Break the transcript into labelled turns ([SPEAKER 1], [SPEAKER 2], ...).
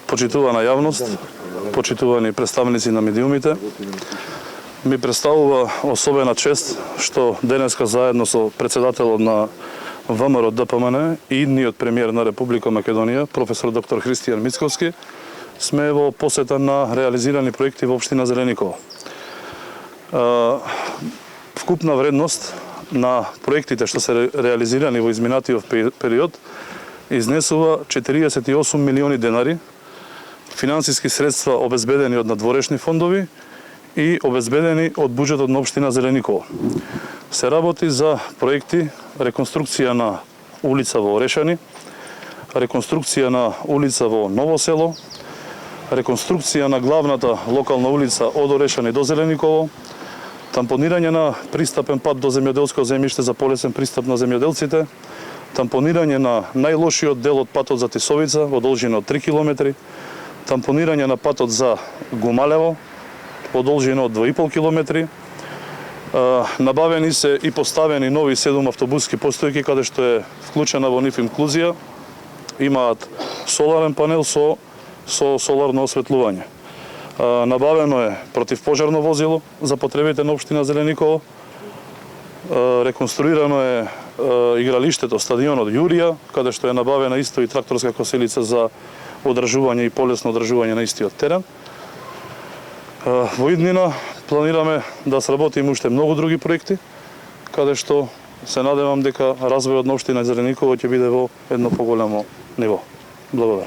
[SPEAKER 1] Почитувана јавност, почитувани представници на медиумите, ми представува особена чест што денеска заедно со председателот на ВМРО ДПМН и идниот премиер на Република Македонија, професор доктор Христијан Мицковски, сме во посета на реализирани проекти во општина Зелениково. Вкупна вредност на проектите што се реализирани во изминатиот период изнесува 48 милиони денари, финансиски средства обезбедени од надворешни фондови и обезбедени од буџетот на општина Зелениково. Се работи за проекти реконструкција на улица во Орешани, реконструкција на улица во Ново село, реконструкција на главната локална улица од Орешани до Зелениково, тампонирање на пристапен пат до земјоделско земјиште за полесен пристап на земјоделците, тампонирање на најлошиот дел од патот за Тисовица во должина од 3 км, тампонирање на патот за Гумалево во должина од 2,5 км. Набавени се и поставени нови 7 автобуски постојки каде што е вклучена во нив инклузија. Имаат соларен панел со соларно осветлување. Набавено е противпожарно возило за потребите на општина Зелениково. Реконструирано е игралиштето, стадионот Јурија, каде што е набавена исто и тракторска коселица за одржување и полесно одржување на истиот терен. Во иднина планираме да сработиме уште многу други проекти, каде што се надевам дека развојот на општина Зелениково ќе биде во едно поголемо ниво. Благодарам.